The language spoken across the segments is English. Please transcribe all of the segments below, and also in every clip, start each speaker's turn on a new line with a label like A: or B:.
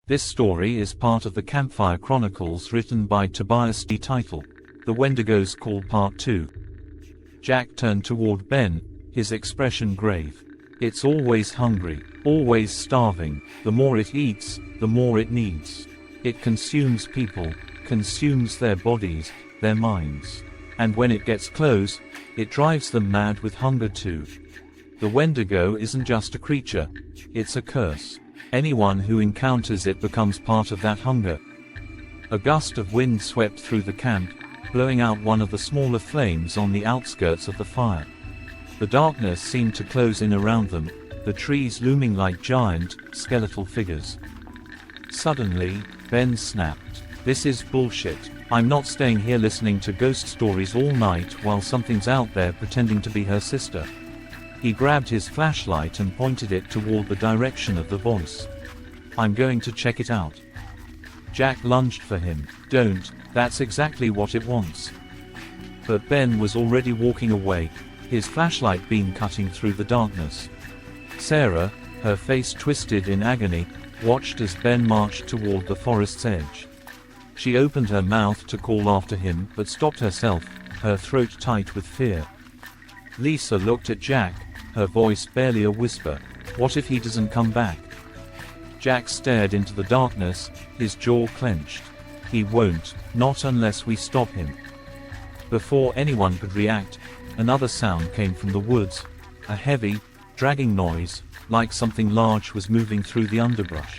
A: This story is part of the Campfire Chronicles written by Tobias D. Title, The Wendigo's Call Part 2. Jack turned toward Ben, his expression grave. It's always hungry, always starving. The more it eats, the more it needs. It consumes people, consumes their bodies, their minds. And when it gets close, it drives them mad with hunger too. The Wendigo isn't just a creature, it's a curse. Anyone who encounters it becomes part of that hunger. A gust of wind swept through the camp, blowing out one of the smaller flames on the outskirts of the fire. The darkness seemed to close in around them, the trees looming like giant, skeletal figures. Suddenly, Ben snapped. "This is bullshit. I'm not staying here listening to ghost stories all night while something's out there pretending to be her sister." He grabbed his flashlight and pointed it toward the direction of the voice. "I'm going to check it out." Jack lunged for him. "Don't, that's exactly what it wants." But Ben was already walking away, his flashlight beam cutting through the darkness. Sarah, her face twisted in agony, watched as Ben marched toward the forest's edge. She opened her mouth to call after him but stopped herself, her throat tight with fear. Lisa looked at Jack, her voice barely a whisper. "What if he doesn't come back?" Jack stared into the darkness, his jaw clenched. "He won't, not unless we stop him." Before anyone could react, another sound came from the woods, a heavy, dragging noise, like something large was moving through the underbrush.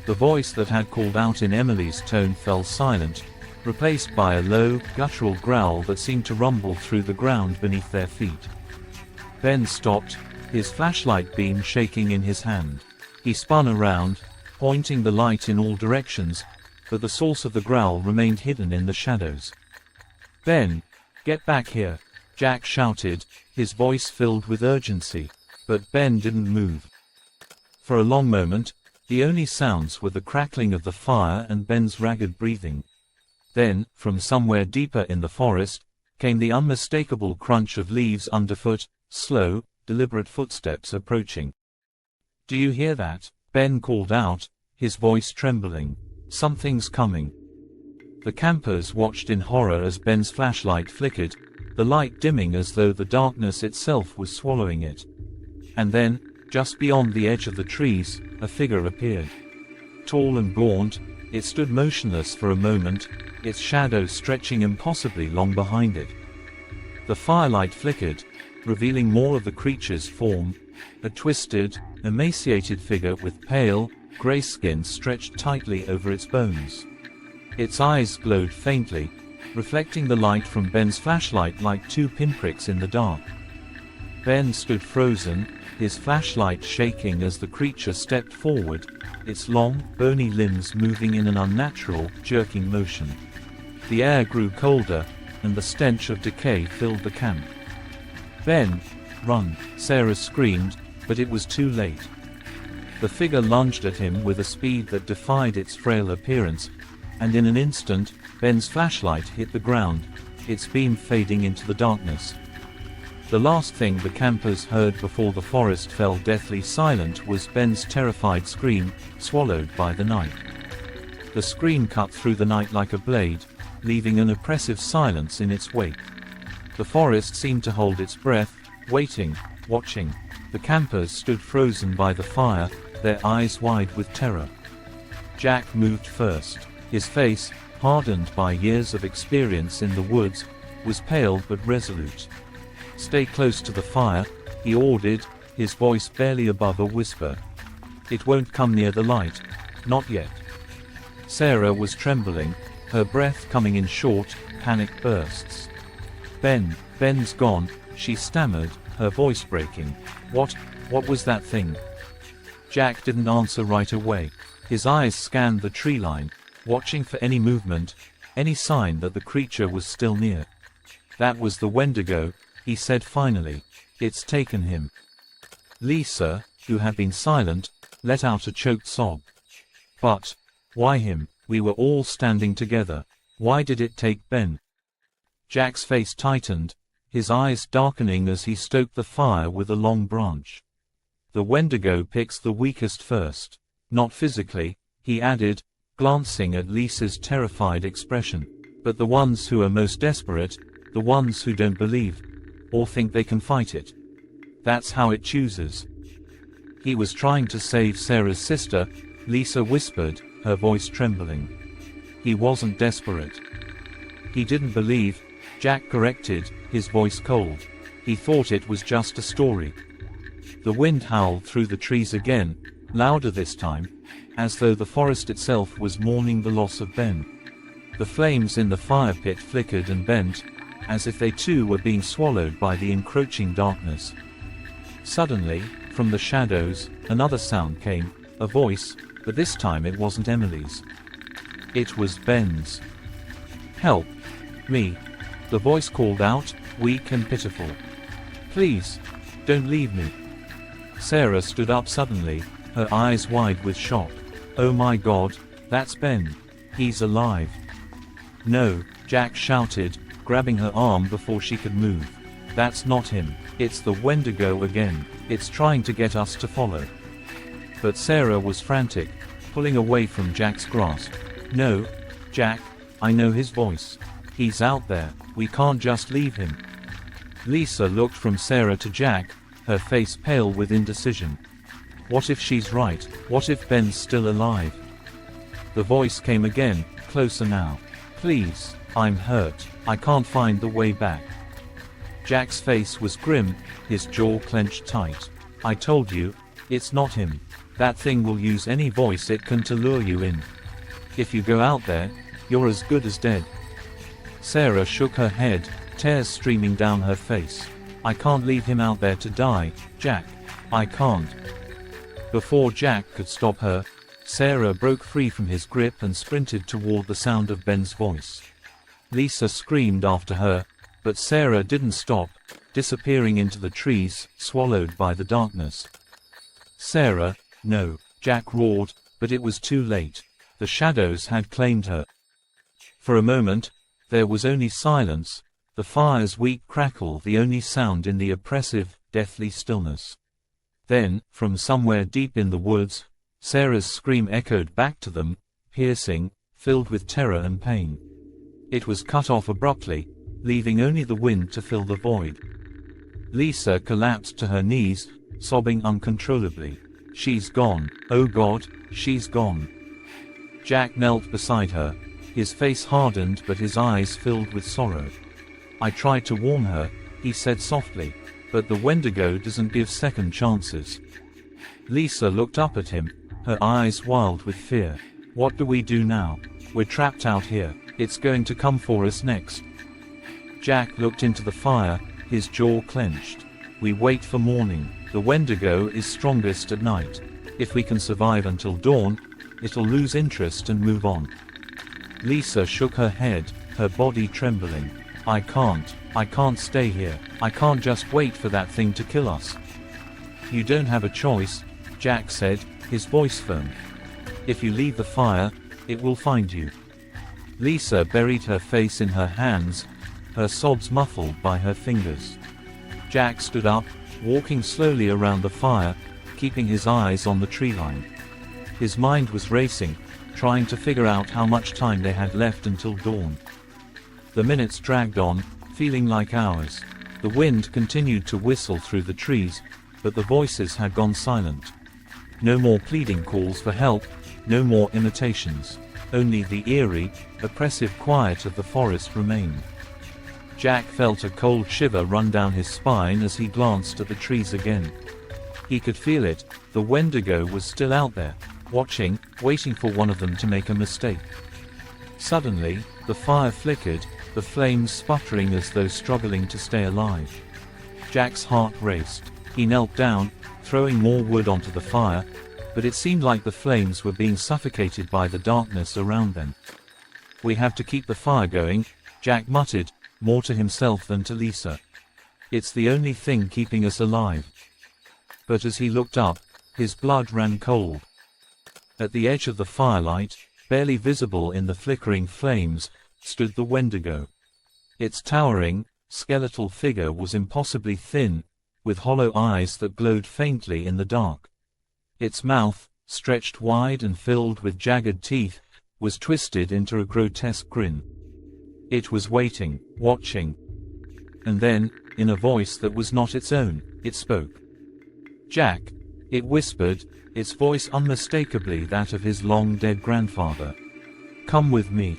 A: The voice that had called out in Emily's tone fell silent, replaced by a low, guttural growl that seemed to rumble through the ground beneath their feet. Ben stopped, his flashlight beam shaking in his hand. He spun around, pointing the light in all directions, but the source of the growl remained hidden in the shadows. "Ben, get back here!" Jack shouted, his voice filled with urgency. But Ben didn't move. For a long moment, the only sounds were the crackling of the fire and Ben's ragged breathing. Then, from somewhere deeper in the forest, came the unmistakable crunch of leaves underfoot, slow, deliberate footsteps approaching. "Do you hear that?" Ben called out, his voice trembling. "Something's coming." The campers watched in horror as Ben's flashlight flickered, the light dimming as though the darkness itself was swallowing it. And then, just beyond the edge of the trees, a figure appeared. Tall and gaunt, it stood motionless for a moment, its shadow stretching impossibly long behind it. The firelight flickered, revealing more of the creature's form, a twisted, emaciated figure with pale, gray skin stretched tightly over its bones. Its eyes glowed faintly, reflecting the light from Ben's flashlight like two pinpricks in the dark. Ben stood frozen, his flashlight shaking as the creature stepped forward, its long, bony limbs moving in an unnatural, jerking motion. The air grew colder, and the stench of decay filled the camp. "Ben, run!" Sarah screamed, but it was too late. The figure lunged at him with a speed that defied its frail appearance, and in an instant, Ben's flashlight hit the ground, its beam fading into the darkness. The last thing the campers heard before the forest fell deathly silent was Ben's terrified scream, swallowed by the night. The scream cut through the night like a blade, leaving an oppressive silence in its wake. The forest seemed to hold its breath, waiting, watching. The campers stood frozen by the fire, their eyes wide with terror. Jack moved first. His face, hardened by years of experience in the woods, was pale but resolute. "Stay close to the fire," he ordered, his voice barely above a whisper. "It won't come near the light. Not yet." Sarah was trembling, her breath coming in short, panicked bursts. Ben's gone," she stammered, her voice breaking. What was that thing?" Jack didn't answer right away. His eyes scanned the tree line, watching for any movement, any sign that the creature was still near. "That was the Wendigo," he said finally. "It's taken him." Lisa, who had been silent, let out a choked sob. "But why him? We were all standing together. Why did it take Ben?" Jack's face tightened, his eyes darkening as he stoked the fire with a long branch. "The Wendigo picks the weakest first. Not physically, he added, glancing at Lisa's terrified expression. "But the ones who are most desperate, the ones who don't believe, or think they can fight it. That's how it chooses." "He was trying to save Sarah's sister," Lisa whispered, her voice trembling. "He wasn't desperate." "He didn't believe," Jack corrected, his voice cold. "He thought it was just a story." The wind howled through the trees again, louder this time, as though the forest itself was mourning the loss of Ben. The flames in the fire pit flickered and bent, as if they too were being swallowed by the encroaching darkness. Suddenly, from the shadows, another sound came, a voice, but this time it wasn't Emily's. It was Ben's. "Help! Me!" the voice called out, weak and pitiful. "Please! Don't leave me!" Sarah stood up suddenly, her eyes wide with shock. "Oh my God, that's Ben! He's alive!" "No!" Jack shouted, grabbing her arm before she could move. "That's not him. It's the Wendigo again. It's trying to get us to follow." But Sarah was frantic, pulling away from Jack's grasp. "No, Jack, I know his voice. He's out there. We can't just leave him." Lisa looked from Sarah to Jack, her face pale with indecision. What if she's right? What if Ben's still alive? The voice came again, closer now. "Please, I'm hurt. I can't find the way back." Jack's face was grim, his jaw clenched tight. "I told you, it's not him. That thing will use any voice it can to lure you in. If you go out there, you're as good as dead." Sarah shook her head, tears streaming down her face. "I can't leave him out there to die, Jack. I can't." Before Jack could stop her, Sarah broke free from his grip and sprinted toward the sound of Ben's voice. Lisa screamed after her, but Sarah didn't stop, disappearing into the trees, swallowed by the darkness. "Sarah, no!" Jack roared, but it was too late. The shadows had claimed her. For a moment, there was only silence, the fire's weak crackle the only sound in the oppressive, deathly stillness. Then, from somewhere deep in the woods, Sarah's scream echoed back to them, piercing, filled with terror and pain. It was cut off abruptly, leaving only the wind to fill the void. Lisa collapsed to her knees, sobbing uncontrollably. "She's gone. Oh God, she's gone." Jack knelt beside her, his face hardened but his eyes filled with sorrow. "I tried to warn her," he said softly, "but the Wendigo doesn't give second chances." Lisa looked up at him, her eyes wild with fear. "What do we do now? We're trapped out here. It's going to come for us next." Jack looked into the fire, his jaw clenched. "We wait for morning. The Wendigo is strongest at night. If we can survive until dawn, it'll lose interest and move on." Lisa shook her head, her body trembling. I can't stay here. I can't just wait for that thing to kill us." "You don't have a choice," Jack said, his voice firm. "If you leave the fire, it will find you." Lisa buried her face in her hands, her sobs muffled by her fingers. Jack stood up, walking slowly around the fire, keeping his eyes on the tree line. His mind was racing, trying to figure out how much time they had left until dawn. The minutes dragged on, feeling like hours. The wind continued to whistle through the trees, but the voices had gone silent. No more pleading calls for help, no more imitations. Only the eerie, oppressive quiet of the forest remained. Jack felt a cold shiver run down his spine as he glanced at the trees again. He could feel it, the Wendigo was still out there, watching, waiting for one of them to make a mistake. Suddenly, the fire flickered, the flames sputtering as though struggling to stay alive. Jack's heart raced. He knelt down, throwing more wood onto the fire, but it seemed like the flames were being suffocated by the darkness around them. "We have to keep the fire going," Jack muttered, more to himself than to Lisa. "It's the only thing keeping us alive." But as he looked up, his blood ran cold. At the edge of the firelight, barely visible in the flickering flames, stood the Wendigo. Its towering, skeletal figure was impossibly thin, with hollow eyes that glowed faintly in the dark. Its mouth, stretched wide and filled with jagged teeth, was twisted into a grotesque grin. It was waiting, watching. And then, in a voice that was not its own, it spoke. "Jack," it whispered, its voice unmistakably that of his long-dead grandfather. "Come with me."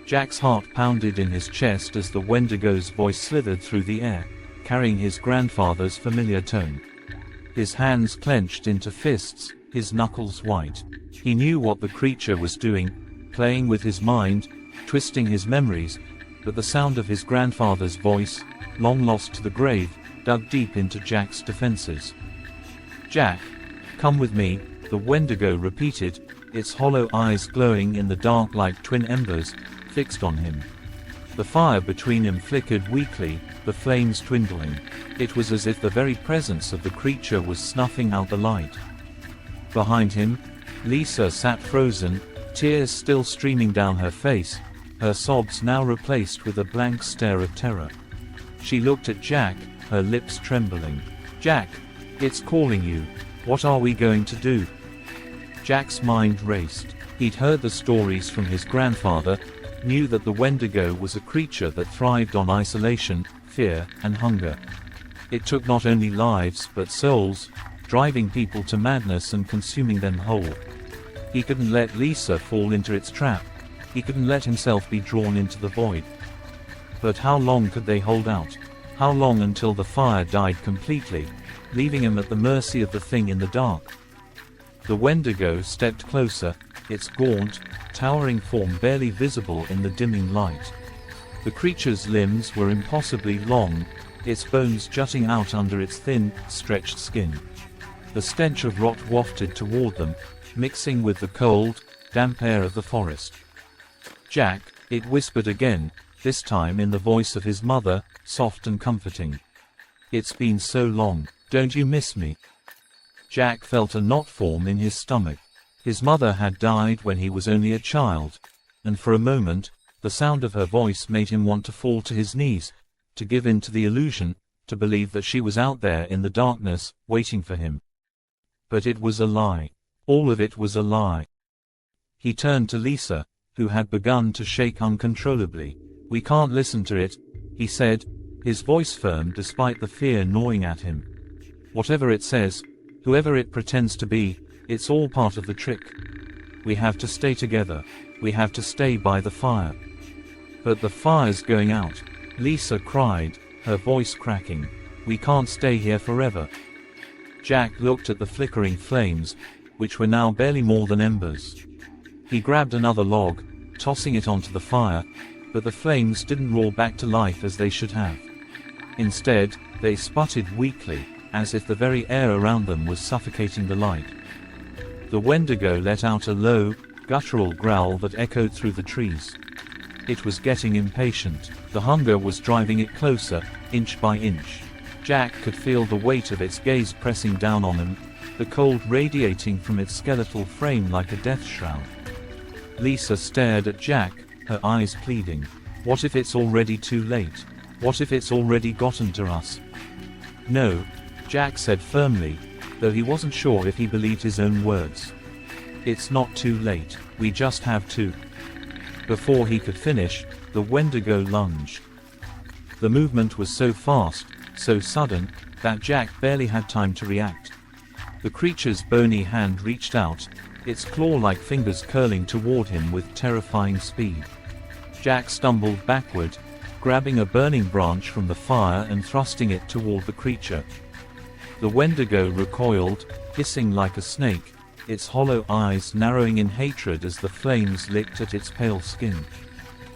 A: Jack's heart pounded in his chest as the Wendigo's voice slithered through the air, carrying his grandfather's familiar tone. His hands clenched into fists, his knuckles white. He knew what the creature was doing, playing with his mind, twisting his memories, but the sound of his grandfather's voice, long lost to the grave, dug deep into Jack's defenses. "Jack, come with me," the Wendigo repeated, its hollow eyes glowing in the dark like twin embers, fixed on him. The fire between them flickered weakly, the flames dwindling. It was as if the very presence of the creature was snuffing out the light. Behind him, Lisa sat frozen, tears still streaming down her face, her sobs now replaced with a blank stare of terror. She looked at Jack, her lips trembling. "Jack, it's calling you. What are we going to do?" Jack's mind raced. He'd heard the stories from his grandfather, knew that the Wendigo was a creature that thrived on isolation, fear, and hunger. It took not only lives but souls, driving people to madness and consuming them whole. He couldn't let Lisa fall into its trap. He couldn't let himself be drawn into the void. But how long could they hold out? How long until the fire died completely, leaving him at the mercy of the thing in the dark? The Wendigo stepped closer, its gaunt, towering form barely visible in the dimming light. The creature's limbs were impossibly long, its bones jutting out under its thin, stretched skin. The stench of rot wafted toward them, mixing with the cold, damp air of the forest. "Jack," it whispered again, this time in the voice of his mother, soft and comforting. "It's been so long, don't you miss me?" Jack felt a knot form in his stomach. His mother had died when he was only a child, and for a moment, the sound of her voice made him want to fall to his knees, to give in to the illusion, to believe that she was out there in the darkness, waiting for him. But it was a lie. All of it was a lie. He turned to Lisa, who had begun to shake uncontrollably. "We can't listen to it," he said, his voice firm despite the fear gnawing at him. "Whatever it says, whoever it pretends to be, it's all part of the trick. We have to stay together. We have to stay by the fire." "But the fire's going out," Lisa cried, her voice cracking. "We can't stay here forever." Jack looked at the flickering flames, which were now barely more than embers. He grabbed another log, tossing it onto the fire, but the flames didn't roar back to life as they should have. Instead, they sputtered weakly, as if the very air around them was suffocating the light. The Wendigo let out a low, guttural growl that echoed through the trees. It was getting impatient. The hunger was driving it closer, inch by inch. Jack could feel the weight of its gaze pressing down on him, the cold radiating from its skeletal frame like a death shroud. Lisa stared at Jack, her eyes pleading. "What if it's already too late? What if it's already gotten to us?" "No," Jack said firmly, though he wasn't sure if he believed his own words. "It's not too late, we just have to." Before he could finish, the Wendigo lunged. The movement was so fast, so sudden, that Jack barely had time to react. The creature's bony hand reached out, its claw-like fingers curling toward him with terrifying speed. Jack stumbled backward, grabbing a burning branch from the fire and thrusting it toward the creature. The Wendigo recoiled, hissing like a snake, its hollow eyes narrowing in hatred as the flames licked at its pale skin.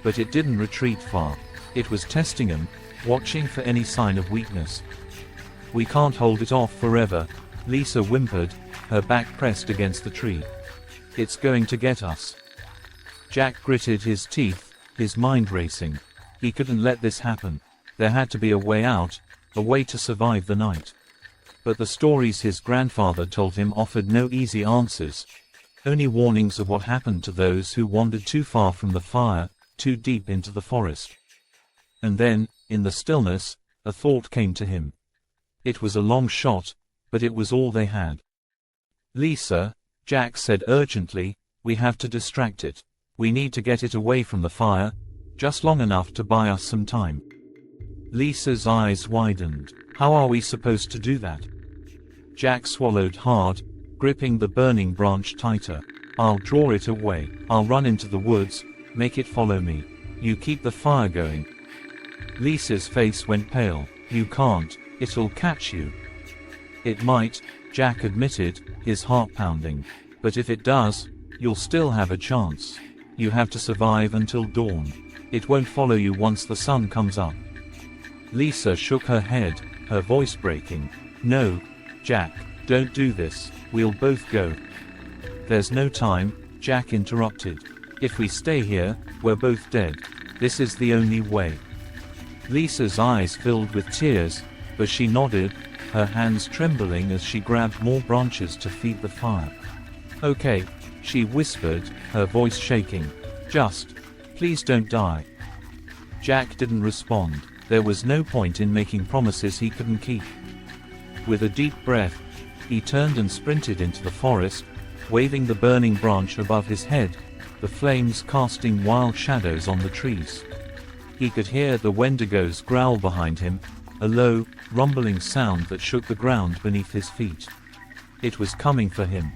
A: But it didn't retreat far. It was testing him, watching for any sign of weakness. "We can't hold it off forever," Lisa whimpered, her back pressed against the tree. "It's going to get us." Jack gritted his teeth, his mind racing. He couldn't let this happen. There had to be a way out, a way to survive the night. But the stories his grandfather told him offered no easy answers, only warnings of what happened to those who wandered too far from the fire, too deep into the forest. And then, in the stillness, a thought came to him. It was a long shot, but it was all they had. "Lisa," Jack said urgently, "We have to distract it. We need to get it away from the fire, just long enough to buy us some time." Lisa's eyes widened. "How are we supposed to do that?" Jack swallowed hard, gripping the burning branch tighter. "I'll draw it away. I'll run into the woods, make it follow me. You keep the fire going." Lisa's face went pale. "You can't, it'll catch you." "It might," Jack admitted, his heart pounding. "But if it does, you'll still have a chance. You have to survive until dawn. It won't follow you once the sun comes up." Lisa shook her head, her voice breaking. "No, Jack, don't do this, we'll both go." "There's no time," Jack interrupted. "If we stay here, we're both dead. This is the only way." Lisa's eyes filled with tears, but she nodded, her hands trembling as she grabbed more branches to feed the fire. "Okay," she whispered, her voice shaking. "Just, please don't die." Jack didn't respond. There was no point in making promises he couldn't keep. With a deep breath, he turned and sprinted into the forest, waving the burning branch above his head, the flames casting wild shadows on the trees. He could hear the Wendigos growl behind him, a low, rumbling sound that shook the ground beneath his feet. It was coming for him.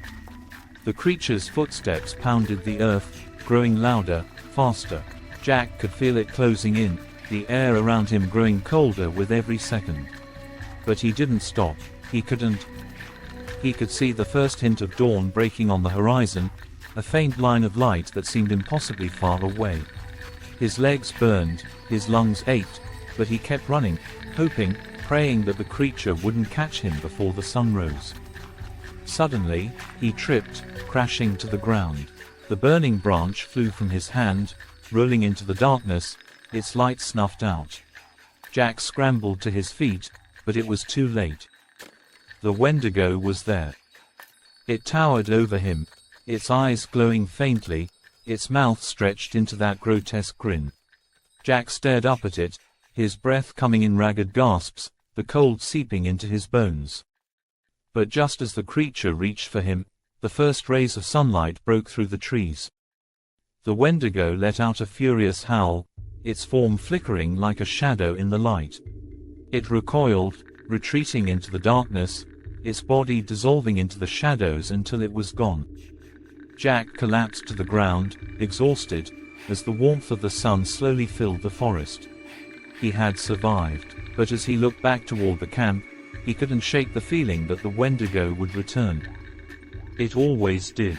A: The creature's footsteps pounded the earth, growing louder, faster. Jack could feel it closing in, the air around him growing colder with every second. But he didn't stop. He couldn't. He could see the first hint of dawn breaking on the horizon, a faint line of light that seemed impossibly far away. His legs burned, his lungs ached, but he kept running, hoping, praying that the creature wouldn't catch him before the sun rose. Suddenly, he tripped, crashing to the ground. The burning branch flew from his hand, rolling into the darkness, its light snuffed out. Jack scrambled to his feet, but it was too late. The Wendigo was there. It towered over him, its eyes glowing faintly, its mouth stretched into that grotesque grin. Jack stared up at it, his breath coming in ragged gasps, the cold seeping into his bones. But just as the creature reached for him, the first rays of sunlight broke through the trees. The Wendigo let out a furious howl, its form flickering like a shadow in the light. It recoiled, retreating into the darkness, its body dissolving into the shadows until it was gone. Jack collapsed to the ground, exhausted, as the warmth of the sun slowly filled the forest. He had survived, but as he looked back toward the camp, he couldn't shake the feeling that the Wendigo would return. It always did.